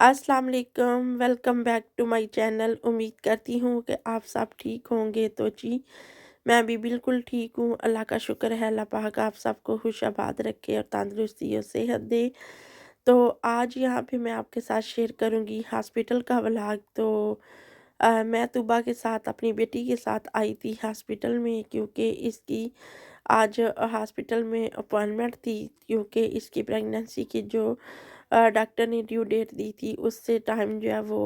अस्सलाम वालेकुम, welcome back to my channel. उम्मीद करती हूँ कि आप सब ठीक होंगे। तो जी, मैं भी बिल्कुल ठीक हूँ। अल्लाह का शुक्र है, अल्लाह पाक आप सबको खुश आबाद रखे और तंदुरुस्ती और सेहत दे। तो आज यहाँ पे मैं आपके साथ शेयर करूँगी हॉस्पिटल का व्लॉग। तो मैं तुबा के साथ अपनी बेटी के साथ आई थी हॉस्पिटल में, क्योंकि इसकी आज हॉस्पिटल में अपॉइंटमेंट थी, क्योंकि इसकी प्रेगनेंसी की जो डॉक्टर ने ड्यू डेट दी थी उससे टाइम जो है वो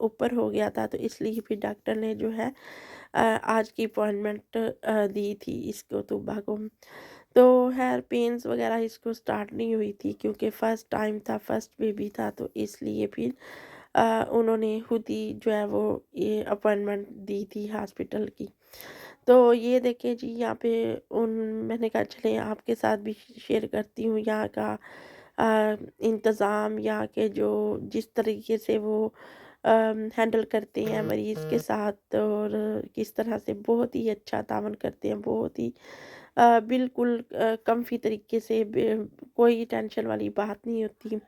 ऊपर हो गया था। तो इसलिए फिर डॉक्टर ने जो है आज की अपॉइंटमेंट दी थी इसको, तुबा को। तो हेयर पेन्स वगैरह इसको स्टार्ट नहीं हुई थी, क्योंकि फ़र्स्ट टाइम था, फर्स्ट बेबी था। तो इसलिए फिर उन्होंने खुद ही जो है वो ये अपॉइंटमेंट दी थी हॉस्पिटल की। तो ये देखिए जी, यहाँ पे उन मैंने कहा चले आपके साथ भी शेयर करती हूँ यहाँ का इंतज़ाम, यहाँ के जो जिस तरीके से वो हैंडल करते हैं मरीज़ के साथ, और किस तरह से बहुत ही अच्छा तावन करते हैं, बहुत ही बिल्कुल कम्फ़ी तरीके से, कोई टेंशन वाली बात नहीं होती।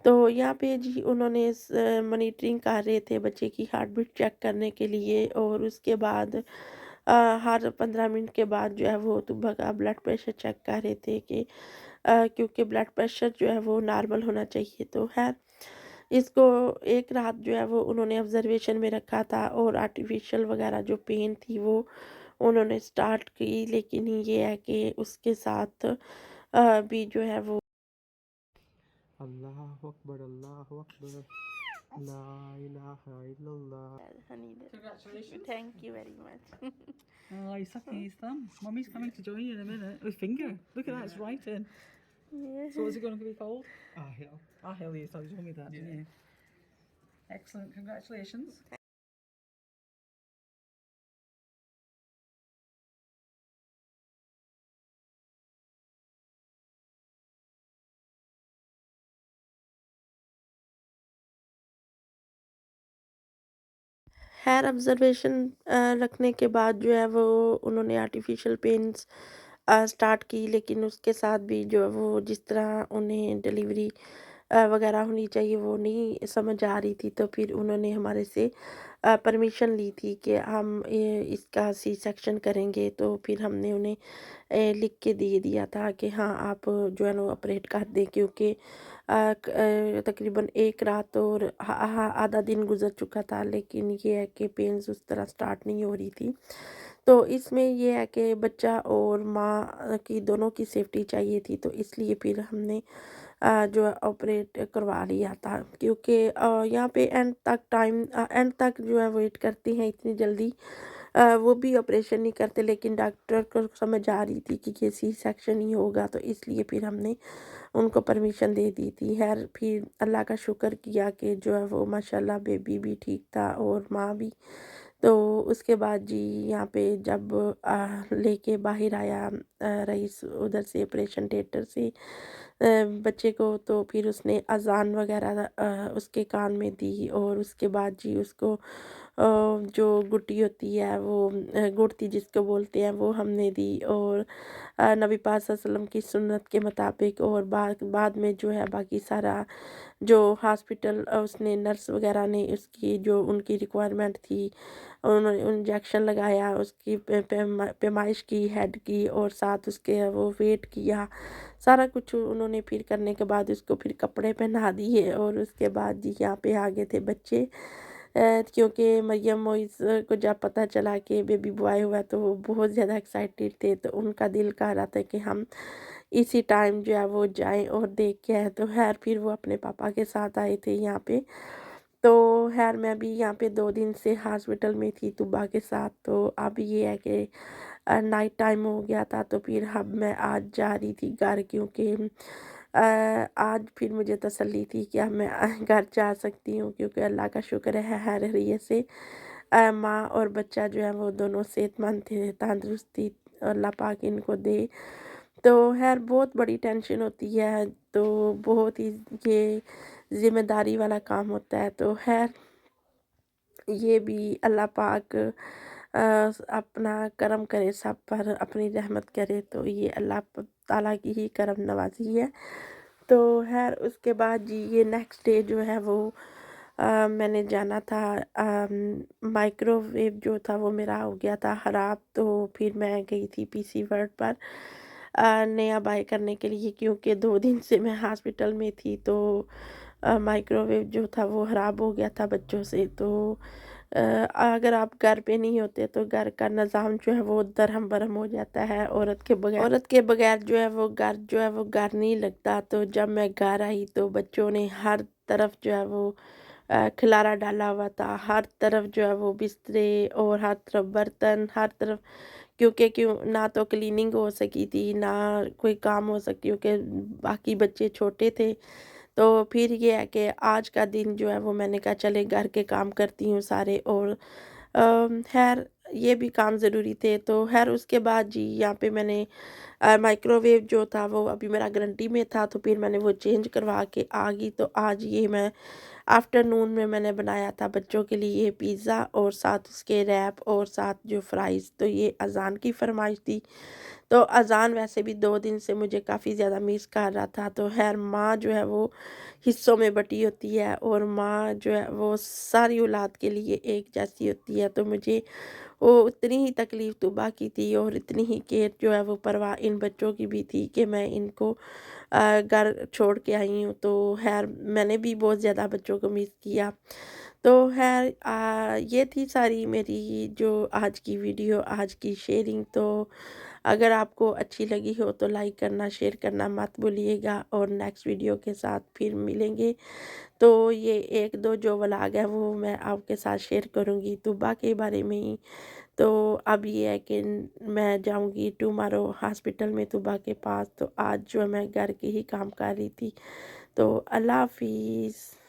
तो यहाँ पे जी उन्होंने मॉनिटरिंग कर रहे थे बच्चे की हार्ट बीट चेक करने के लिए, और उसके बाद हर 15 मिनट के बाद जो है वो सुबह का ब्लड प्रेशर चेक कर रहे थे कि क्योंकि ब्लड प्रेशर जो है वो नॉर्मल होना चाहिए। तो है इसको एक रात जो है वो उन्होंने ऑब्जर्वेशन में रखा था, और आर्टिफिशियल वगैरह जो पेन थी वो उन्होंने स्टार्ट की। लेकिन ये है कि उसके साथ भी जो है वो अल्लाहु अकबर अल्लाहु अकबर ला इलाहा इल्लल्लाह. honey, Congratulations. thank you very much. Oh, he's sucking his thumb. Mummy's coming to join you in a minute. With finger. Look at that, it's right in. So what's it going to be called? Ahil. Ahil, you told me that, didn't you? Excellent, congratulations. Hair observation रखने के बाद जो है वो उन्होंने artificial pens start की। लेकिन उसके साथ भी जो है वो जिस तरह उन्हें डिलीवरी वगैरह होनी चाहिए वो नहीं समझ आ रही थी। तो फिर उन्होंने हमारे से परमिशन ली थी कि हम इसका सी सेक्शन करेंगे। तो फिर हमने उन्हें लिख के दे दिया था कि हाँ आप जो है ना ऑपरेट कर दें, क्योंकि तकरीबन एक रात और आधा दिन गुजर चुका था, लेकिन ये है कि पेन्स उस तरह स्टार्ट नहीं हो रही थी। तो इसमें ये है कि बच्चा और माँ की दोनों की सेफ्टी चाहिए थी, तो इसलिए फिर हमने जो है ऑपरेट करवा लिया था। क्योंकि यहाँ पे एंड तक जो है वेट करते हैं इतनी जल्दी, वो भी ऑपरेशन नहीं करते। लेकिन डॉक्टर को समझ आ रही थी कि ये सी सेक्शन ही होगा, तो इसलिए फिर हमने उनको परमिशन दे दी थी। खैर फिर अल्लाह का शुक्र किया कि जो है वो माशाल्लाह बेबी भी ठीक था और माँ भी। तो उसके बाद जी यहाँ पे जब लेके बाहर आया रईस उधर से ऑपरेशन थिएटर से बच्चे को, तो फिर उसने अजान वगैरह उसके कान में दी, और उसके बाद जी उसको जो गुट्टी होती है वो गुड़ती जिसको बोलते हैं वो हमने दी। और नबी पाक सल्लल्लाहु अलैहि वसल्लम की सुन्नत के मुताबिक, और बाद बाद में जो है बाकी सारा जो हॉस्पिटल उसने नर्स वगैरह ने उसकी जो उनकी रिक्वायरमेंट थी, उन्होंने इंजेक्शन लगाया, उसकी पैमाइश की हेड की, और साथ उसके वो वेट किया, सारा कुछ उन्होंने फिर करने के बाद उसको फिर कपड़े पहना दिए। और उसके बाद जी यहाँ पे आ गए थे बच्चे। क्योंकि मरियम मोइस को जब पता चला कि बेबी बॉय हुआ तो वो बहुत ज़्यादा एक्साइटेड थे। तो उनका दिल कह रहा था कि हम इसी टाइम जो है वो जाएं और देख के आए। तो खैर फिर वो अपने पापा के साथ आए थे यहाँ पे। तो खैर मैं भी यहाँ पे 2 दिन से हॉस्पिटल में थी तुबा के साथ। तो अब ये है कि नाइट टाइम हो गया था, तो फिर अब मैं आज जा रही थी घर, क्योंकि आज फिर मुझे तसल्ली थी कि अब मैं घर जा सकती हूँ, क्योंकि अल्लाह का शुक्र है हर हरिये से माँ और बच्चा जो है वो दोनों सेहतमंद थे, तंदुरुस्ती अल्लाह पाक इनको दे। तो खैर बहुत बड़ी टेंशन होती है, तो बहुत ही ये ज़िम्मेदारी वाला काम होता है। तो खैर ये भी अल्लाह पाक अपना करम करे, सब पर अपनी रहमत करे। तो ये अल्लाह ताला की ही करम नवाजी है। تو خیر اس کے بعد جی یہ نیکسٹ ڈے جو ہے وہ میں نے جانا تھا، مائکرو ویو جو تھا وہ میرا ہو گیا تھا خراب، تو پھر میں گئی تھی پی سی ورلڈ پر نیا بائی کرنے کے لیے، کیونکہ 2 دن سے میں ہاسپٹل میں تھی، تو مائکرو ویو جو تھا وہ خراب ہو گیا تھا بچوں سے۔ تو اگر آپ گھر پہ نہیں ہوتے تو گھر کا نظام جو ہے وہ درہم برہم ہو جاتا ہے، عورت کے بغیر جو ہے وہ گھر نہیں لگتا۔ تو جب میں گھر آئی تو بچوں نے ہر طرف جو ہے وہ کھلارا ڈالا ہوا تھا، ہر طرف جو ہے وہ بسترے اور ہر طرف برتن، ہر طرف، کیوں نہ تو کلیننگ ہو سکی تھی، نہ کوئی کام ہو سکی، کیونکہ باقی بچے چھوٹے تھے۔ تو پھر یہ ہے کہ آج کا دن جو ہے وہ میں نے کہا چلے گھر کے کام کرتی ہوں سارے، اور خیر یہ بھی کام ضروری تھے۔ تو خیر اس کے بعد جی یہاں پہ میں نے مائکرو ویو جو تھا وہ ابھی میرا گارنٹی میں تھا، تو پھر میں نے وہ چینج کروا کے آ گئی۔ تو آج یہ میں آفٹرنون میں نے بنایا تھا بچوں کے لیے پیزا، اور ساتھ اس کے ریپ، اور ساتھ جو فرائز، تو یہ اذان کی فرمائش تھی۔ تو اذان ویسے بھی 2 دن سے مجھے کافی زیادہ مس کر رہا تھا۔ تو خیر ماں جو ہے وہ حصوں میں بٹی ہوتی ہے، اور ماں جو ہے وہ ساری اولاد کے لیے ایک جیسی ہوتی ہے۔ تو مجھے وہ اتنی ہی تکلیف طبع کی تھی، اور اتنی ہی کیئر جو ہے وہ پرواہ ان بچوں کی بھی تھی کہ میں ان کو گھر چھوڑ کے آئی ہوں۔ تو خیر میں نے بھی بہت زیادہ بچوں کو مس کیا۔ تو خیر یہ تھی ساری میری جو آج کی ویڈیو، آج کی شیئرنگ۔ تو اگر آپ کو اچھی لگی ہو تو لائک کرنا، شیئر کرنا مت بھولیے گا، اور نیکسٹ ویڈیو کے ساتھ پھر ملیں گے۔ تو یہ 1-2 جو ولاگ ہے وہ میں آپ کے ساتھ شیئر کروں گی طبع کے بارے میں ہی۔ تو اب یہ ہے کہ میں جاؤں گی ٹمارو ہاسپٹل میں طبع کے پاس، تو آج جو میں گھر کے ہی کام کر رہی تھی۔ تو اللہ حافظ۔